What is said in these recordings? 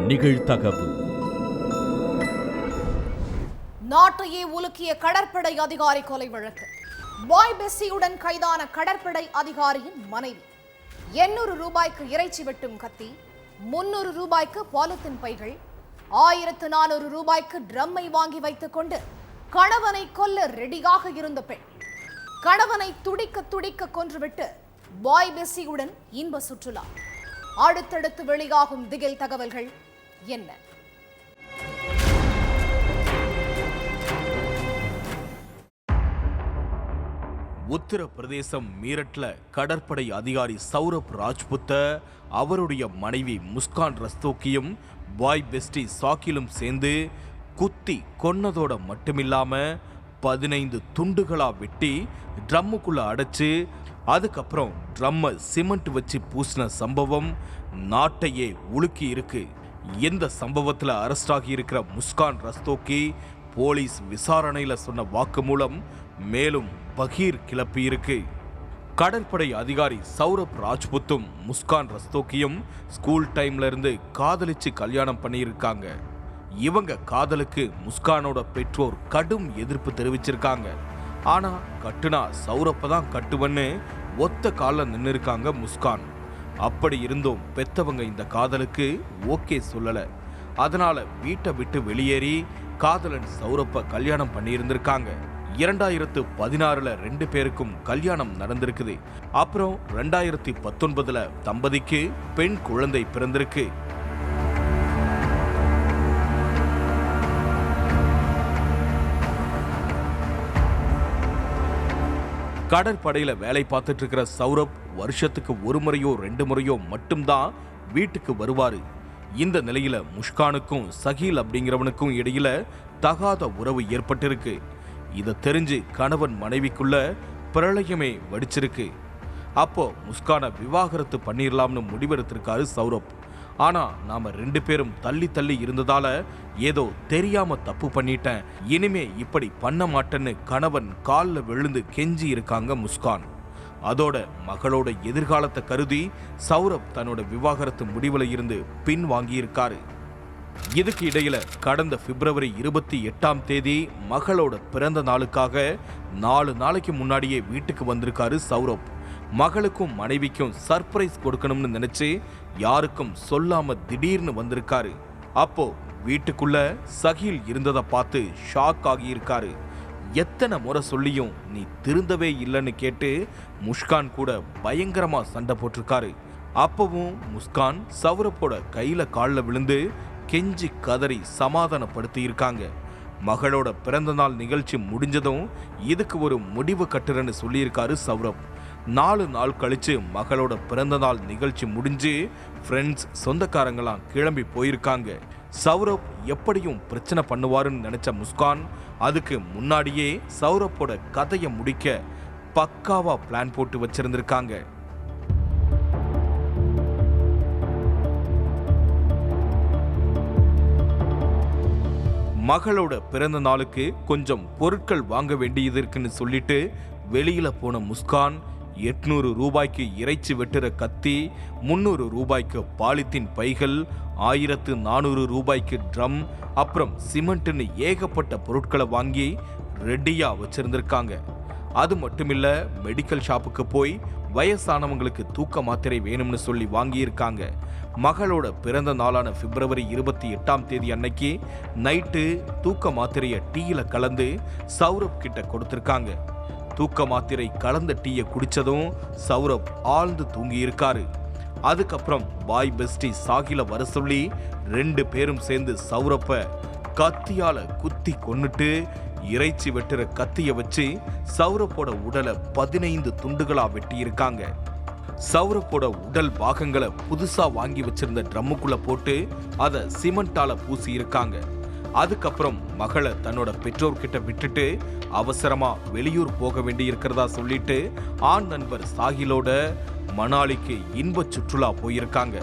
நிகழ்தகவு. நாட்டையே உலுக்கிய கடற்படை அதிகாரி கொலை வழக்கு. பாய் பெஸ்ஸியுடன் கைதான கடற்படை அதிகாரியின் மனைவி. 800 ரூபாய்க்கு இறைச்சி வெட்டும் கத்தி, 300 ரூபாய்க்கு பாலித்தீன் பைகள், 1400 ரூபாய்க்கு ட்ரம்மை வாங்கி வைத்துக் கொண்டு கணவனை கொல்ல ரெடியாக இருந்த பெண். கணவனை துடிக்க துடிக்க கொன்றுவிட்டு பாய் பெஸ்ஸியுடன் இன்ப சுற்றுலா. அடுத்தடுத்து வெளியாகும் திகில் தகவல்கள் என்ன? உத்தரப்பிரதேசம் மீரட்ல கடற்படை அதிகாரி சௌரப் ராஜ்புத்த அவருடைய மனைவி முஸ்கான் ரஸ்தோக்கியும் பாய் பெஸ்டி சாக்கிலும் சேர்ந்து குத்தி கொன்னதோட மட்டுமில்லாம 15 துண்டுகளா வெட்டி ட்ரம்முக்குள்ள அடைச்சு அதுக்கப்புறம் ட்ரம்மை சிமெண்ட் வச்சு பூசின சம்பவம் நாட்டையே உலுக்கி இருக்கு. இந்த சம்பவத்தில் அரெஸ்ட் ஆகி இருக்கிற முஸ்கான் ரஸ்தோக்கி போலீஸ் விசாரணையில சொன்ன வாக்குமூலம் மேலும் பகீர் கிளப்பி இருக்கு. கடற்படை அதிகாரி சௌரப் ராஜ்புத்தும் முஸ்கான் ரஸ்தோக்கியும் ஸ்கூல் டைம்ல இருந்து காதலிச்சு கல்யாணம் பண்ணியிருக்காங்க. இவங்க காதலுக்கு முஸ்கானோட பெற்றோர் கடும் எதிர்ப்பு தெரிவிச்சிருக்காங்க. ஆனா கட்டுனா சௌரப்ப தான் கட்டுவன்னு ஒத்த கால நின்று இருக்காங்க முஸ்கான். அப்படி இருந்தும் பெத்தவங்க இந்த காதலுக்கு ஓகே சொல்லல. அதனால வீட்டை விட்டு வெளியேறி காதலன் சௌரப்ப கல்யாணம் பண்ணி இருந்திருக்காங்க. 2016 2 பேருக்கும் கல்யாணம் நடந்திருக்குது. அப்புறம் 2019 தம்பதிக்கு பெண் குழந்தை பிறந்திருக்கு. கடற்படையில வேலை பார்த்துட்டு இருக்கிற சௌரப் வருஷத்துக்கு 1 முறையோ 2 முறையோ மட்டும்தான் வீட்டுக்கு வருவாரு. இந்த நிலையில முஸ்கானுக்கும் சஹீல் அப்படிங்கிறவனுக்கும் இடையில தகாத உறவு ஏற்பட்டிருக்கு. இதை தெரிஞ்சு கணவன் மனைவிக்குள்ள பிரளயமே வடிச்சிருக்கு. அப்போ முஸ்கானை விவாகரத்து பண்ணிடலாம்னு முடிவெடுத்திருக்காரு சௌரப். ஆனா நாம 2 பேரும் தள்ளி தள்ளி இருந்ததால ஏதோ தெரியாம தப்பு பண்ணிட்டேன், இனிமே இப்படி பண்ண மாட்டேன்னு கணவன் காலில் விழுந்து கெஞ்சி இருக்காங்க முஸ்கான். அதோட மகளோட எதிர்காலத்தை கருதி சௌரப் தன்னோட விவாகரத்து முடிவுல இருந்து பின் வாங்கியிருக்காரு. இதுக்கு இடையில கடந்த பிப்ரவரி 28ஆம் தேதி மகளோட பிறந்த நாளுக்காக 4 நாளைக்கு முன்னாடியே வீட்டுக்கு வந்திருக்காரு சௌரப். மகளுக்கும் மனைவிக்கும் சர்ப்ரைஸ் கொடுக்கணும்னு நினைச்சு யாருக்கும் சொல்லாம திடீர்னு வந்திருக்காரு. அப்போ வீட்டுக்குள்ள சஹீல் இருந்ததை பார்த்து ஷாக் ஆகியிருக்காரு. எத்தனை முறை சொல்லியும் நீ திருந்தவே இல்லைன்னு கேட்டு முஸ்கான் கூட பயங்கரமா சண்டை போட்டிருக்காரு. அப்பவும் முஸ்கான் சௌரப்போட கையில காலில் விழுந்து கெஞ்சி கதறி சமாதானப்படுத்தி இருக்காங்க. மகளோட பிறந்த நாள் நிகழ்ச்சி முடிஞ்சதும் இதுக்கு ஒரு முடிவு கட்டுறன்னு சொல்லியிருக்காரு சௌரப். 4 நாள் கழிச்சு மகளோட பிறந்த நாள் நிகழ்ச்சி முடிஞ்சு ஃப்ரெண்ட்ஸ் சொந்தக்காரங்களாம் கிளம்பி போயிருக்காங்க. சௌரப் எப்படியும் பிரச்சனை பண்ணுவாருன்னு நினைச்ச முஸ்கான் அதுக்கு முன்னாடியே சௌரப்போட கதையை முடிக்க பக்காவா பிளான் போட்டு வச்சிருந்திருக்காங்க. மகளோட பிறந்த நாளுக்கு கொஞ்சம் பொருட்கள் வாங்க வேண்டியது இருக்குன்னு சொல்லிட்டு வெளியில போன முஸ்கான் 800 ரூபாய்க்கு இறைச்சி வெட்டுற கத்தி, 300 ரூபாய்க்கு பாலித்தீன் பைகள், 1400 ரூபாய்க்கு ட்ரம், அப்புறம் சிமெண்ட்னு ஏகப்பட்ட பொருட்களை வாங்கி ரெடியா வச்சிருந்திருக்காங்க. அது மட்டுமில்ல, மெடிக்கல் ஷாப்புக்கு போய் வயசானவங்களுக்கு தூக்க மாத்திரை வேணும்னு சொல்லி வாங்கியிருக்காங்க. மகளோட பிறந்த நாளான பிப்ரவரி 28ஆம் தேதி அன்னைக்கு நைட்டு தூக்க மாத்திரையை டீயில கலந்து சௌரப் கிட்ட கொடுத்திருக்காங்க. தூக்க மாத்திரை கலந்த டீயை குடிச்சதும் சௌரப் ஆழ்ந்து தூங்கி இருக்காரு. அதுக்கப்புறம் பாய் பெஸ்டி சாகில வர சொல்லி 2 பேரும் சேர்ந்து சௌரப்ப கத்தியால குத்தி கொன்னுட்டு இறைச்சி வெட்டுற கத்திய வச்சு சௌரப்போட உடலை 15 துண்டுகளா வெட்டி இருக்காங்க. சௌரப்போட உடல் பாகங்களை புதுசா வாங்கி வச்சிருந்த ட்ரம்முக்குள்ள போட்டு அதை சிமெண்டால பூசி இருக்காங்க. அதுக்கப்புறம் மகளை தன்னோட பெற்றோர்கிட்ட விட்டுட்டு அவசரமா வெளியூர் போக வேண்டி இருக்கிறதா சொல்லிட்டு ஆண் நண்பர் சாகிலோட மணாலிக்கு இன்ப சுற்றுலா போயிருக்காங்க.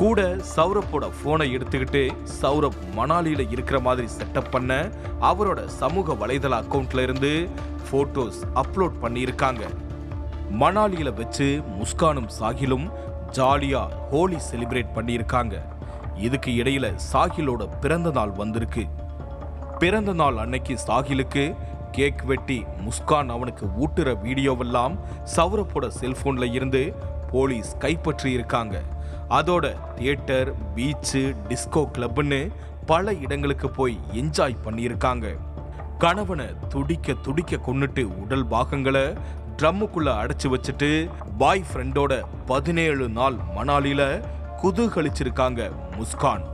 கூட சௌரப்போட போனை எடுத்துக்கிட்டு சௌரப் மணாலியில இருக்கிற மாதிரி செட்டப் பண்ண அவரோட சமூக வலைதள அக்கவுண்ட்ல இருந்து போட்டோஸ் அப்லோட் பண்ணியிருக்காங்க. மணாலியில வச்சு முஸ்கானும் சாகிலும் ஜாலியா ஹோலி செலிப்ரேட் பண்ணியிருக்காங்க. இதுக்கு இடையில சாகிலோட பிறந்த நாள் வந்திருக்கு. பிறந்த நாள் அன்னைக்கு சாகிலுக்கு கேக் வெட்டி முஸ்கான் அவனுக்கு ஊட்டுற வீடியோவெல்லாம் சௌரப்போட செல்போன்ல இருந்து போலீஸ் கைப்பற்றி இருக்காங்க. அதோட தியேட்டர், பீச்சு, டிஸ்கோ கிளப்னு பல இடங்களுக்கு போய் என்ஜாய் பண்ணியிருக்காங்க. கணவனை துடிக்க துடிக்க கொன்னுட்டு உடல் பாகங்களை ட்ரம்முக்குள்ள அடைச்சு வச்சுட்டு பாய் ஃப்ரெண்டோட 17 நாள் மணாலில குதூகலிச்சிருக்காங்க முஸ்கான்.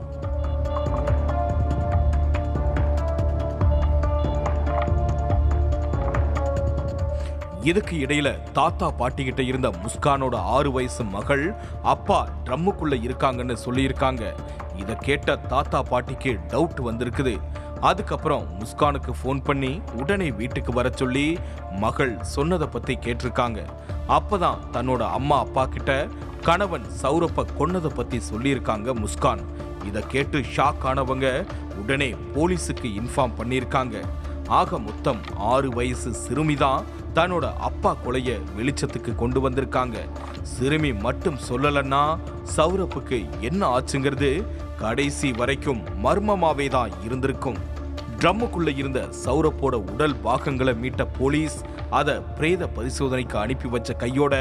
இதுக்கு இடையில தாத்தா பாட்டிக்கிட்ட இருந்த முஸ்கானோட 6 வயசு மகள் அப்பா ட்ரம்முக்குள்ள இருக்காங்கன்னு சொல்லியிருக்காங்க. இதை கேட்ட தாத்தா பாட்டிக்கு டவுட் வந்திருக்குது. அதுக்கப்புறம் முஸ்கானுக்கு ஃபோன் பண்ணி உடனே வீட்டுக்கு வர சொல்லி மகள் சொன்னதை பத்தி கேட்டிருக்காங்க. அப்பதான் தன்னோட அம்மா அப்பா கிட்ட கணவன் சௌரப்ப கொன்னதை பத்தி சொல்லியிருக்காங்க முஸ்கான். இதை கேட்டு ஷாக் ஆனவங்க உடனே போலீஸுக்கு இன்ஃபார்ம் பண்ணியிருக்காங்க. ஆக மொத்தம் 6 வயசு சிறுமிதான் தன்னோட அப்பா கொலைய வெளிச்சத்துக்கு கொண்டு வந்திருக்காங்க. சிறுமி மட்டும் சொல்லலன்னா சௌரப்புக்கு என்ன ஆச்சுங்கிறது கடைசி வரைக்கும் மர்மமாவே தான் இருந்திருக்கும். ட்ரம்முக்குள்ள இருந்த சௌரப்போட உடல் பாகங்களை மீட்ட போலீஸ் அதை பிரேத பரிசோதனைக்கு அனுப்பி வச்ச கையோட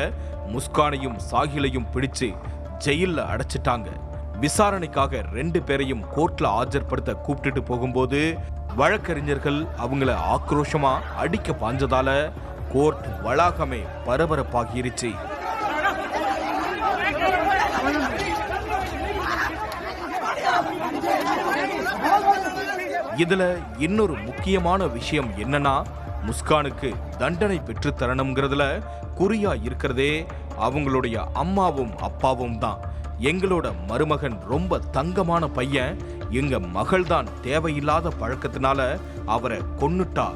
முஸ்கானையும் சாகிலையும் பிடிச்சு ஜெயில்ல அடைச்சிட்டாங்க. விசாரணைக்காக 2 பேரையும் கோர்ட்ல ஆஜர்படுத்த கூப்பிட்டுட்டு போகும்போது வழக்கறிஞர்கள் அவங்கள ஆக்ரோஷமா அடிக்க பாஞ்சதால கோர்ட் வளாகமே பரபரப்பாகிருச்சு. இதுல இன்னொரு முக்கியமான விஷயம் என்னன்னா, முஸ்கானுக்கு தண்டனை பெற்று தரணுங்கிறதுல குறியா இருக்கிறதே அவங்களுடைய அம்மாவும் அப்பாவும் தான். எங்களோட மருமகன் ரொம்ப தங்கமான பையன், எங்க மகள் தான் தேவையில்லாத பழக்கத்தினால அவரை கொன்னுட்டா,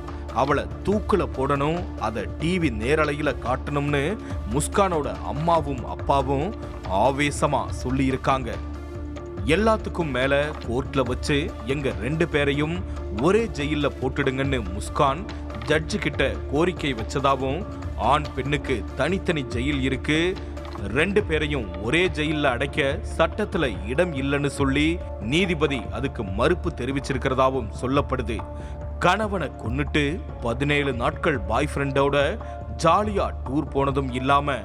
அவளை தூக்குல போடணும், அதை டிவி நேரலையில காட்டணும்னு முஸ்கானோட அம்மாவும் அப்பாவும் ஆவேசமா சொல்லி இருக்காங்க. எல்லாத்துக்கும் மேல கோர்ட்ல வச்சு எங்க 2 பேரையும் ஒரே ஜெயில்ல போட்டுடுங்கன்னு முஸ்கான் ஜட்ஜு கிட்ட கோரிக்கை வச்சதாவும், ஆண் பெண்ணுக்கு தனித்தனி ஜெயில் இருக்கு, 2 பேரையும் ஒரே ஜெயில்ல அடைக்க சட்டத்துல இடம் இல்லைன்னு சொல்லி நீதிபதி அதுக்கு மறுப்பு தெரிவிச்சிருக்கிறதாவும் சொல்லப்படுது. கணவனை கொன்னுட்டு 17 நாட்கள் பாய் ஃப்ரெண்டோட ஜாலியா டூர் போனதும் இல்லாம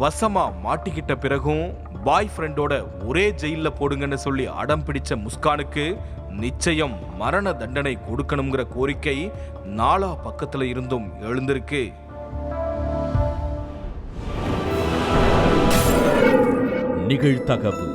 வசமா மாட்டிக்கிட்ட பிறகும் பாய் ஃப்ரெண்டோட ஒரே ஜெயில்ல போடுங்கன்னு சொல்லி அடம் பிடிச்ச முஸ்கானுக்கு நிச்சயம் மரண தண்டனை கொடுக்கணுங்கிற கோரிக்கை 4 பக்கத்துல இருந்தும் எழுந்திருக்கு. நிகழ்தகவு